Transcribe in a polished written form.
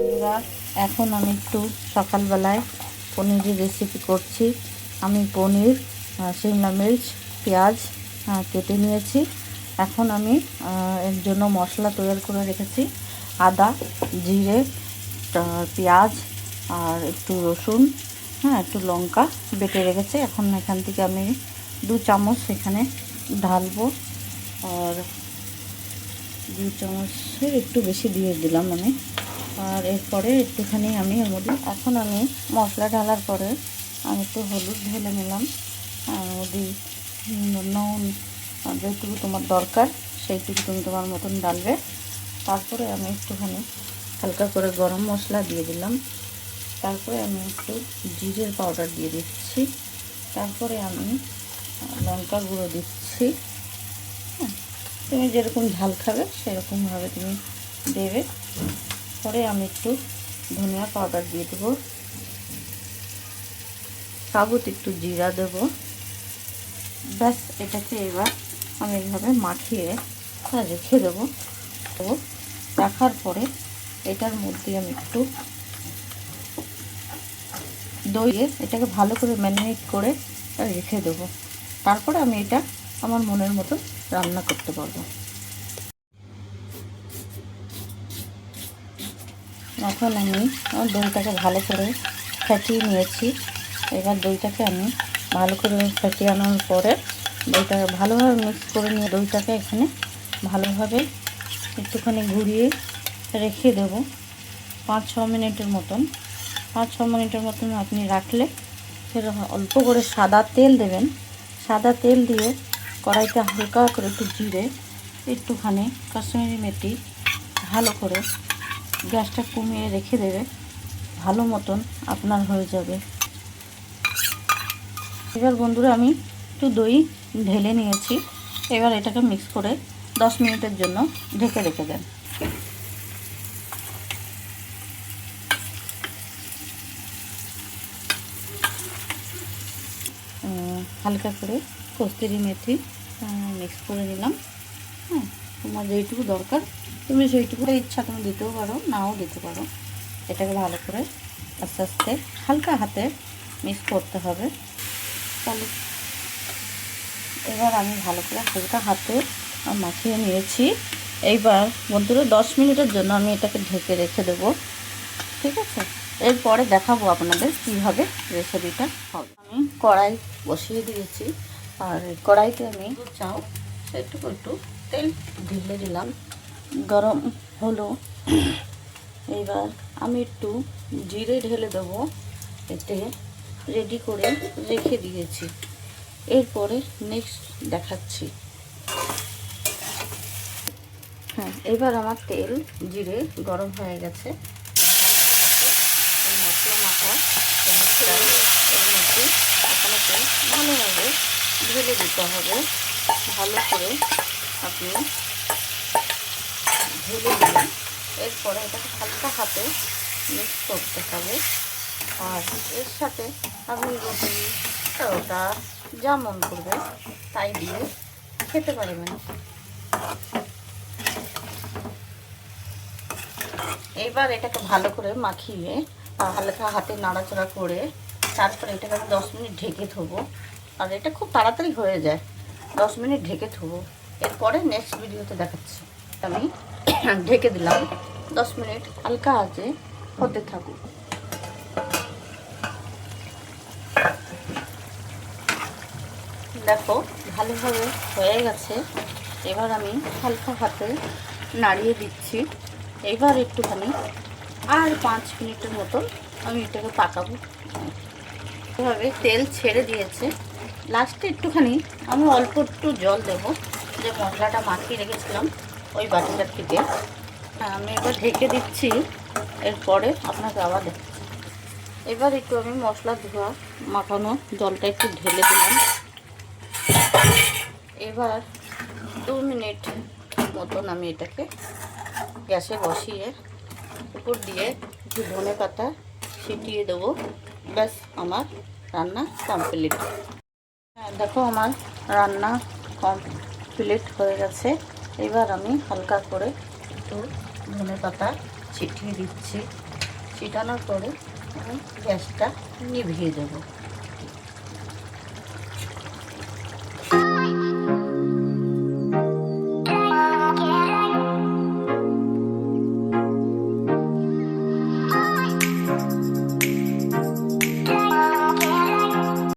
বন্ধুরা, এখন আমি একটু সকালবেলায় পনিরের রেসিপি করছি। আমি পনির, শিমলা মির্চ, পেঁয়াজ কেটে নিয়েছি। এখন আমি এর জন্য মশলা তৈরি করে রেখেছি। আদা, জিরে, পেঁয়াজ আর একটু রসুন, একটু লঙ্কা বেটে রেখেছি। এখন এখান থেকে আমি 2 চামচ এখানে ঢালবো। আর 2 চামচের একটু বেশি দিয়ে দিলাম আমি। আর এরপরে একটুখানি আমি এর মধ্যে এখন আমি মশলা ঢালার পরে আমি একটু হলুদ ঢেলে নিলাম। নুন যেটুকু তোমার দরকার সেইটুকু তুমি তোমার মতন ডালবে। তারপরে আমি একটুখানি হালকা করে গরম মশলা দিয়ে দিলাম। তারপরে আমি একটু জিরের পাউডার দিয়ে দিচ্ছি। তারপরে আমি লঙ্কা গুঁড়ো দিচ্ছি। তুমি যেরকম ঝাল খাবে সেরকমভাবে তুমি দেবে। পরে আমি একটু ধনিয়া পাউডার দিয়ে দেবো, সাবুত একটু জিরা দেবো। ব্যাস, এটাকে এবার আমি এইভাবে মাখিয়ে রেখে দেবো। রাখার পরে এটার মধ্যে আমি একটু দই দিয়ে এটাকে ভালো করে ম্যারিনেট করে রেখে দেবো। তারপরে আমি এটা আমার মনের মতো রান্না করতে পারবো। এখন আমি দইটাকে ভালো করে ফাটিয়ে নিয়েছি। এবার দইটাকে আমি ভালো করে ফাটিয়ে আনার পরে দইটাকে ভালোভাবে মিক্স করে নিয়ে দইটাকে এখানে ভালোভাবে একটুখানি ঘুরিয়ে রেখে দেবো 5-6 মিনিটের মতন। 5-6 মিনিটের মতন আপনি রাখলে ফের অল্প করে সাদা তেল দেবেন। সাদা তেল দিয়ে কড়াইতে হালকা করে একটু জিরে, একটুখানি কাশ্মীরি মেথি ভালো করে গ্যাসটা কমিয়ে রেখে দেবে। ভালো মতন আপনার হয়ে যাবে। এবার বন্ধুরা আমি একটু দই ঢেলে নিয়েছি। এবার এটাকে মিক্স করে 10 মিনিটের জন্য ঢেকে রেখে দেন। হালকা করে কস্তুরি মেথি মিক্স করে নিলাম। তোমার যেইটুকু দরকার তুমি সেইটুকু ইচ্ছা তুমি দিতেও পারো, নাও দিতে পারো। এটাকে ভালো করে আস্তে আস্তে হালকা হাতে মিক্স করতে হবে। তাহলে এবার আমি ভালো করে হালকা হাতে মাখিয়ে নিয়েছি। এইবার বন্ধুরা 10 মিনিটের জন্য আমি এটাকে ঢেকে রেখে দেবো। ঠিক আছে, এরপরে দেখাবো আপনাদের কীভাবে রেসিপিটা হবে। আমি কড়াই বসিয়ে দিয়েছি। আর কড়াইতে আমি চাও সেটুকু একটু তেল ঢেলে দিলাম। গরম হলো। এইবার আমি একটু জিরে ঢেলে দেবো। এতে রেডি করে রেখে দিয়েছি। এরপরে নেক্সট দেখাচ্ছি। এবার আমার তেল জিরে গরম হয়ে গেছে। মশলা মাখা এর মধ্যে আপনাকে ভালোভাবে ঢেলে দিতে হবে। ভালো করে আপনি ঢেলে দিলেন। এরপরে এটাকে হালকা হাতে মিক্স করতে হবে। আর এর সাথে আপনি রুটি, পরোটা যা মন করবে তাই দিয়ে খেতে পারবেন। এবার এটাকে ভালো করে মাখিয়ে হালকা হাতে নাড়াচাড়া করে তারপরে এটাকে আমি 10 মিনিট ঢেকে থবো। আর এটা খুব তাড়াতাড়ি হয়ে যায়। 10 মিনিট ঢেকে থবো। এরপরে নেক্সট ভিডিওতে দেখাচ্ছি। আমি ঢেকে দিলাম 10 মিনিট হালকা আঁচে হতে থাকুক। দেখো ভালোভাবে হয়ে গেছে। এবার আমি হালকা হাতে নাড়িয়ে দিচ্ছি। এবার একটুখানি আর 5 মিনিটের মতন আমি এটাকে পাকাবো। এভাবে তেল ছেড়ে দিয়েছে। লাস্টে একটুখানি আমি অল্প একটু জল দেবো, যে মশলাটা মাখিয়ে রেখেছিলাম ওই বাটিটার থেকে। আমি এবার ঢেকে দিচ্ছি। এরপরে আপনাকে আবার দেখাচ্ছি। এবার একটু আমি মশলা ধোয়া মাখানো জলটা একটু ঢেলে দিলাম। এবার 2 মিনিট মতন আমি এটাকে গ্যাসে বসিয়ে উপর দিয়ে একটু ধনে পাতা ছিটিয়ে দেবো। ব্যাস, আমার রান্না কমপ্লিট। দেখো আমার রান্না প্লেট হয়ে গেছে। এবার আমি হালকা করে একটু ধনেপাতা ছিটিয়ে দিচ্ছি। ছিটানোর পরে আমি গ্যাসটা নিভিয়ে দেবো।